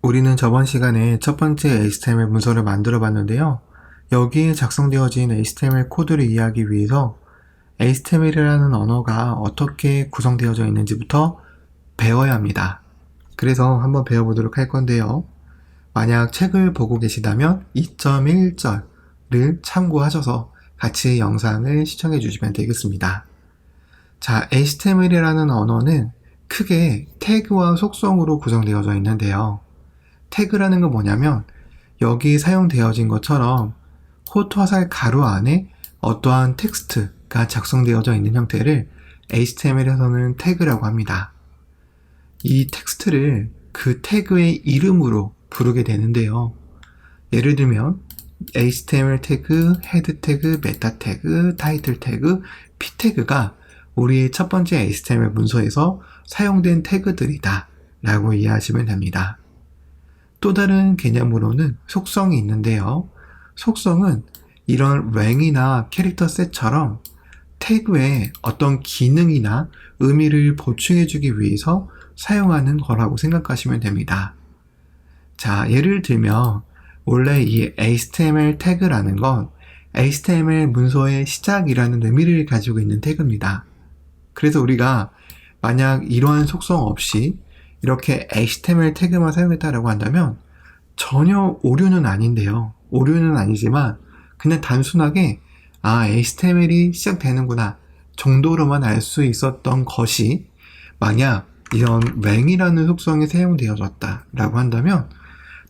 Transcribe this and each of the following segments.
우리는 저번 시간에 첫 번째 HTML 문서를 만들어 봤는데요. 여기에 작성되어진 HTML 코드를 이해하기 위해서 HTML이라는 언어가 어떻게 구성되어져 있는지부터 배워야 합니다. 그래서 한번 배워보도록 할 건데요. 만약 책을 보고 계시다면 2.1절을 참고하셔서 같이 영상을 시청해 주시면 되겠습니다. 자, HTML이라는 언어는 크게 태그와 속성으로 구성되어져 있는데요. 태그라는 건 뭐냐면 여기 사용되어진 것처럼 호트 화살 가로 안에 어떠한 텍스트가 작성되어져 있는 형태를 HTML에서는 태그라고 합니다. 이 텍스트를 그 태그의 이름으로 부르게 되는데요. 예를 들면 HTML 태그, 헤드 태그, 메타 태그, 타이틀 태그, p 태그가 우리의 첫 번째 HTML 문서에서 사용된 태그들이다 라고 이해하시면 됩니다. 또 다른 개념으로는 속성이 있는데요. 속성은 이런 랭이나 캐릭터 셋처럼 태그에 어떤 기능이나 의미를 보충해주기 위해서 사용하는 거라고 생각하시면 됩니다. 자, 예를 들면 원래 이 HTML 태그라는 건 HTML 문서의 시작이라는 의미를 가지고 있는 태그입니다. 그래서 우리가 만약 이러한 속성 없이 이렇게 HTML 태그만 사용했다라고 한다면 전혀 오류는 아닌데요. 오류는 아니지만 그냥 단순하게 HTML이 시작되는구나 정도로만 알 수 있었던 것이 만약 이런 랭이라는 속성이 사용되어졌다라고 한다면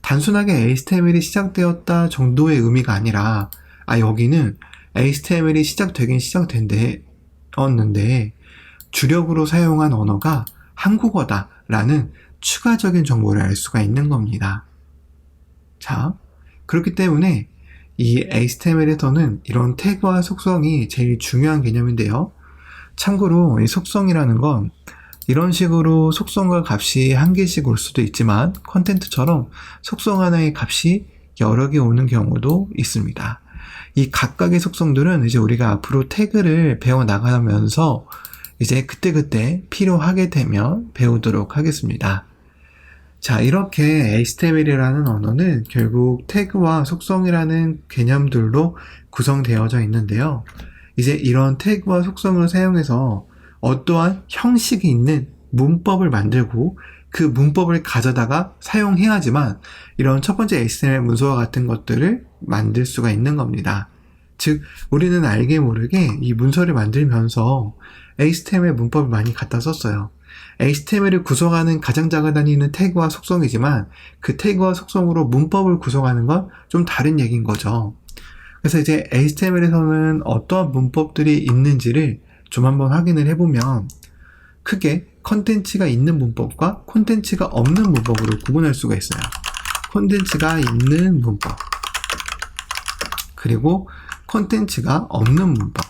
단순하게 HTML이 시작되었다 정도의 의미가 아니라 여기는 HTML이 시작되긴 시작됐는데 주력으로 사용한 언어가 한국어다라는 추가적인 정보를 알 수가 있는 겁니다. 자, 그렇기 때문에 이 HTML에서는 이런 태그와 속성이 제일 중요한 개념인데요. 참고로 이 속성이라는 건 이런 식으로 속성과 값이 한 개씩 올 수도 있지만 컨텐츠처럼 속성 하나의 값이 여러 개 오는 경우도 있습니다. 이 각각의 속성들은 이제 우리가 앞으로 태그를 배워 나가면서 이제 그때그때 필요하게 되면 배우도록 하겠습니다. 자, 이렇게 HTML이라는 언어는 결국 태그와 속성이라는 개념들로 구성되어져 있는데요. 이제 이런 태그와 속성을 사용해서 어떠한 형식이 있는 문법을 만들고 그 문법을 가져다가 사용해야지만 이런 첫 번째 HTML 문서와 같은 것들을 만들 수가 있는 겁니다. 즉, 우리는 알게 모르게 이 문서를 만들면서 HTML 문법을 많이 갖다 썼어요. HTML을 구성하는 가장 작은 단위는 태그와 속성이지만 그 태그와 속성으로 문법을 구성하는 건 좀 다른 얘기인 거죠. 그래서 이제 HTML에서는 어떠한 문법들이 있는지를 좀 한번 확인을 해보면 크게 컨텐츠가 있는 문법과 콘텐츠가 없는 문법으로 구분할 수가 있어요. 콘텐츠가 있는 문법 그리고 콘텐츠가 없는 문법.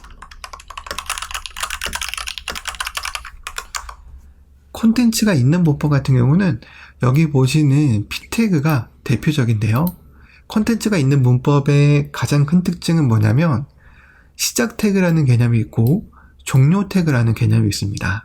콘텐츠가 있는 문법 같은 경우는 여기 보시는 p 태그가 대표적인데요. 콘텐츠가 있는 문법의 가장 큰 특징은 뭐냐면 시작 태그라는 개념이 있고 종료 태그라는 개념이 있습니다.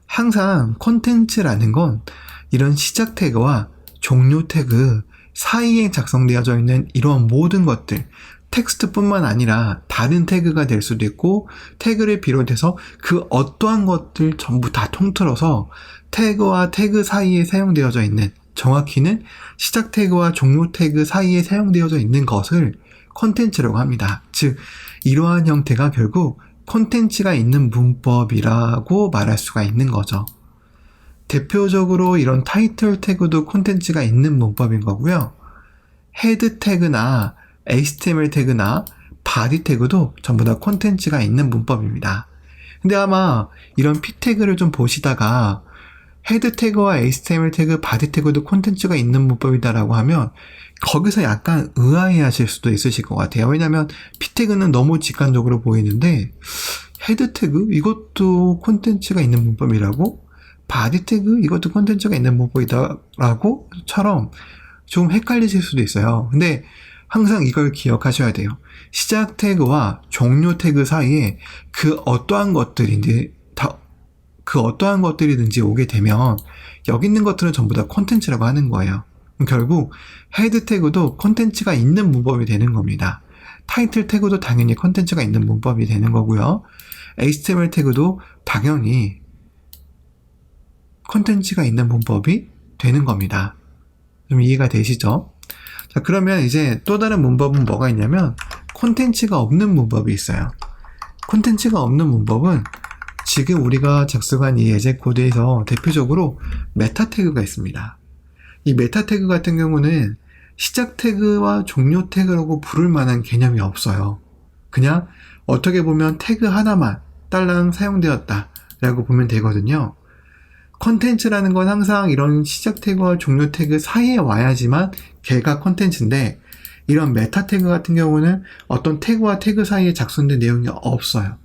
항상 콘텐츠라는 건 이런 시작 태그와 종료 태그 사이에 작성되어져 있는 이런 모든 것들, 텍스트뿐만 아니라 다른 태그가 될 수도 있고 태그를 비롯해서 그 어떠한 것들 전부 다 통틀어서 태그와 태그 사이에 사용되어져 있는, 정확히는 시작 태그와 종료 태그 사이에 사용되어져 있는 것을 콘텐츠라고 합니다. 즉, 이러한 형태가 결국 콘텐츠가 있는 문법이라고 말할 수가 있는 거죠. 대표적으로 이런 타이틀 태그도 콘텐츠가 있는 문법인 거고요. 헤드 태그나 HTML 태그나 바디 태그도 전부 다 콘텐츠가 있는 문법입니다. 근데 아마 이런 p 태그를 좀 보시다가 헤드 태그와 HTML 태그, 바디 태그도 콘텐츠가 있는 문법이다라고 하면 거기서 약간 의아해 하실 수도 있으실 것 같아요. 왜냐면 p 태그는 너무 직관적으로 보이는데 헤드 태그? 이것도 콘텐츠가 있는 문법이라고? 바디 태그? 이것도 콘텐츠가 있는 문법이다라고? 처럼 좀 헷갈리실 수도 있어요. 근데 항상 이걸 기억하셔야 돼요. 시작 태그와 종료 태그 사이에 그 어떠한 것들이든지 오게 되면 여기 있는 것들은 전부 다 콘텐츠라고 하는 거예요. 결국 헤드 태그도 콘텐츠가 있는 문법이 되는 겁니다. 타이틀 태그도 당연히 콘텐츠가 있는 문법이 되는 거고요. HTML 태그도 당연히 콘텐츠가 있는 문법이 되는 겁니다. 좀 이해가 되시죠? 자, 그러면 이제 또 다른 문법은 뭐가 있냐면 콘텐츠가 없는 문법이 있어요. 콘텐츠가 없는 문법은 지금 우리가 작성한 이 예제 코드에서 대표적으로 메타 태그가 있습니다. 이 메타 태그 같은 경우는 시작 태그와 종료 태그라고 부를 만한 개념이 없어요. 그냥 어떻게 보면 태그 하나만 딸랑 사용되었다 라고 보면 되거든요. 컨텐츠라는 건 항상 이런 시작 태그와 종료 태그 사이에 와야지만 걔가 컨텐츠인데, 이런 메타 태그 같은 경우는 어떤 태그와 태그 사이에 작성된 내용이 없어요.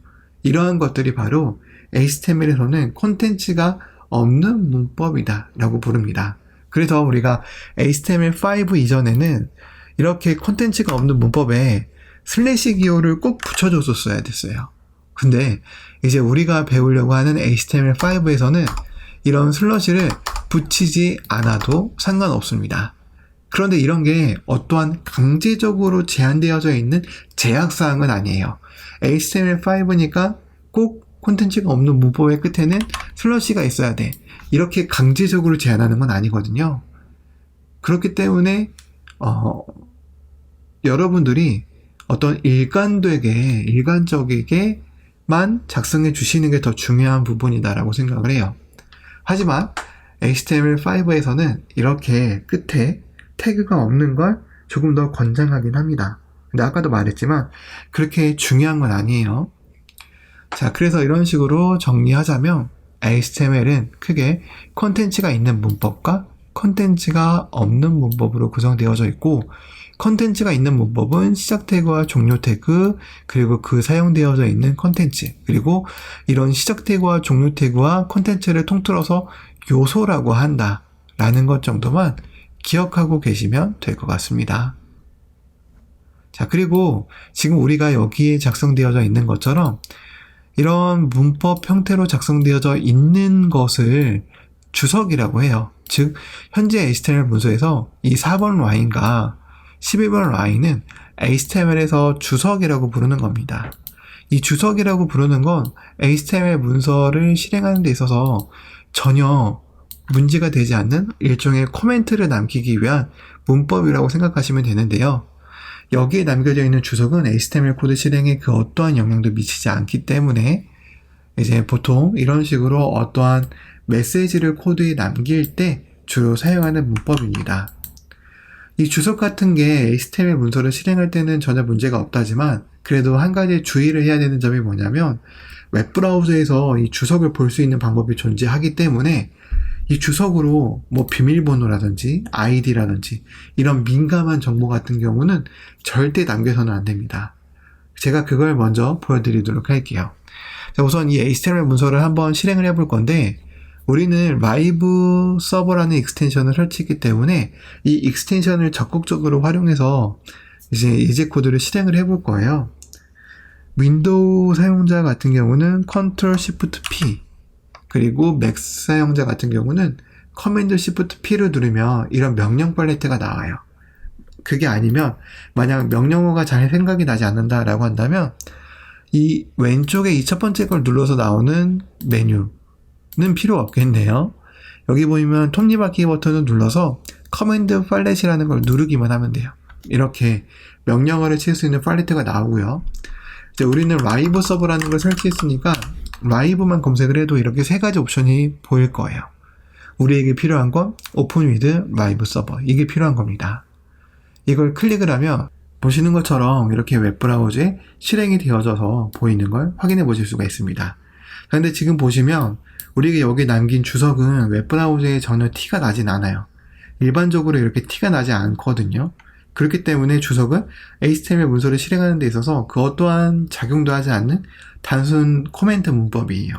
이러한 것들이 바로 HTML에서는 콘텐츠가 없는 문법이다 라고 부릅니다. 그래서 우리가 HTML5 이전에는 이렇게 콘텐츠가 없는 문법에 슬래시 기호를 꼭 붙여줬었어야 됐어요. 근데 이제 우리가 배우려고 하는 HTML5에서는 이런 슬러시를 붙이지 않아도 상관없습니다. 그런데 이런 게 어떠한 강제적으로 제한되어져 있는 제약사항은 아니에요. HTML5니까 꼭 콘텐츠가 없는 문법의 끝에는 슬러시가 있어야 돼, 이렇게 강제적으로 제한하는 건 아니거든요. 그렇기 때문에 여러분들이 어떤 일관적이게만 작성해 주시는 게 더 중요한 부분이다라고 생각을 해요. 하지만 HTML5에서는 이렇게 끝에 태그가 없는 걸 조금 더 권장하긴 합니다. 근데 아까도 말했지만 그렇게 중요한 건 아니에요. 자, 그래서 이런 식으로 정리하자면 HTML은 크게 콘텐츠가 있는 문법과 콘텐츠가 없는 문법으로 구성되어져 있고, 콘텐츠가 있는 문법은 시작 태그와 종료 태그, 그리고 그 사용되어져 있는 콘텐츠, 그리고 이런 시작 태그와 종료 태그와 콘텐츠를 통틀어서 요소라고 한다라는 것 정도만 기억하고 계시면 될 것 같습니다. 자, 그리고 지금 우리가 여기에 작성되어져 있는 것처럼 이런 문법 형태로 작성되어져 있는 것을 주석이라고 해요. 즉, 현재 HTML 문서에서 이 4번 라인과 11번 라인은 HTML에서 주석이라고 부르는 겁니다. 이 주석이라고 부르는 건 HTML 문서를 실행하는 데 있어서 전혀 문제가 되지 않는 일종의 코멘트를 남기기 위한 문법이라고 생각하시면 되는데요. 여기에 남겨져 있는 주석은 HTML 코드 실행에 그 어떠한 영향도 미치지 않기 때문에 이제 보통 이런 식으로 어떠한 메시지를 코드에 남길 때 주로 사용하는 문법입니다. 이 주석 같은 게 HTML 문서를 실행할 때는 전혀 문제가 없다지만 그래도 한 가지 주의를 해야 되는 점이 뭐냐면, 웹브라우저에서 이 주석을 볼 수 있는 방법이 존재하기 때문에 이 주석으로 뭐 비밀번호라든지 아이디라든지 이런 민감한 정보 같은 경우는 절대 남겨서는 안 됩니다. 제가 그걸 먼저 보여드리도록 할게요. 자, 우선 이 HTML 문서를 한번 실행을 해볼 건데, 우리는 라이브 서버라는 익스텐션을 설치했기 때문에 이 익스텐션을 적극적으로 활용해서 이제 예제 코드를 실행을 해볼 거예요. 윈도우 사용자 같은 경우는 Ctrl Shift P, 그리고 맥 사용자 같은 경우는 Command Shift P를 누르면 이런 명령 팔레트가 나와요. 그게 아니면 만약 명령어가 잘 생각이 나지 않는다라고 한다면 이 왼쪽에 이 첫 번째 걸 눌러서 나오는 메뉴는 필요 없겠네요. 여기 보이면 톱니바퀴 버튼을 눌러서 커맨드 팔렛이라는 걸 누르기만 하면 돼요. 이렇게 명령어를 칠 수 있는 팔레트가 나오고요. 이제 우리는 라이브 서버라는 걸 설치했으니까 라이브만 검색을 해도 이렇게 세 가지 옵션이 보일 거예요. 우리에게 필요한 건 오픈 위드 라이브 서버, 이게 필요한 겁니다. 이걸 클릭을 하면 보시는 것처럼 이렇게 웹브라우저에 실행이 되어져서 보이는 걸 확인해 보실 수가 있습니다. 그런데 지금 보시면 우리에게 여기 남긴 주석은 웹브라우저에 전혀 티가 나진 않아요. 일반적으로 이렇게 티가 나지 않거든요. 그렇기 때문에 주석은 HTML 문서를 실행하는 데 있어서 그 어떠한 작용도 하지 않는 단순 코멘트 문법이에요.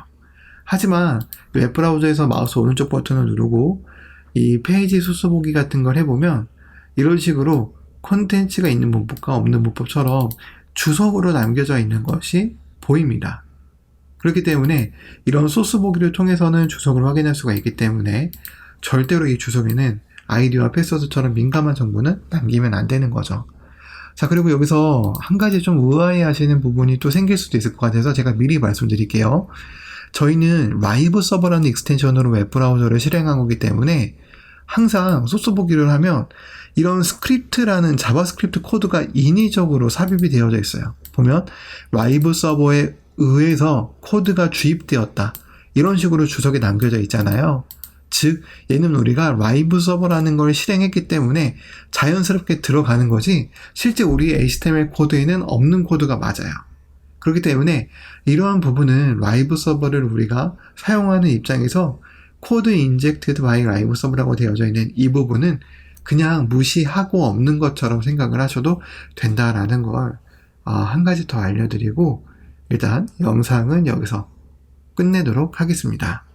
하지만 웹브라우저에서 마우스 오른쪽 버튼을 누르고 이 페이지 소스 보기 같은 걸 해보면 이런 식으로 콘텐츠가 있는 문법과 없는 문법처럼 주석으로 남겨져 있는 것이 보입니다. 그렇기 때문에 이런 소스 보기를 통해서는 주석을 확인할 수가 있기 때문에 절대로 이 주석에는 아이디와 패스워드처럼 민감한 정보는 남기면 안 되는 거죠. 자, 그리고 여기서 한 가지 좀 의아해 하시는 부분이 또 생길 수도 있을 것 같아서 제가 미리 말씀드릴게요. 저희는 라이브 서버라는 익스텐션으로 웹브라우저를 실행한 거기 때문에 항상 소스 보기를 하면 이런 스크립트라는 자바스크립트 코드가 인위적으로 삽입이 되어져 있어요. 보면 라이브 서버에 의해서 코드가 주입되었다. 이런 식으로 주석이 남겨져 있잖아요. 즉, 얘는 우리가 라이브 서버라는 걸 실행했기 때문에 자연스럽게 들어가는 거지 실제 우리 HTML 코드에는 없는 코드가 맞아요. 그렇기 때문에 이러한 부분은 라이브 서버를 우리가 사용하는 입장에서 코드 인젝티드 바이 라이브 서버라고 되어져 있는 이 부분은 그냥 무시하고 없는 것처럼 생각을 하셔도 된다라는 걸 한 가지 더 알려드리고 일단 영상은 여기서 끝내도록 하겠습니다.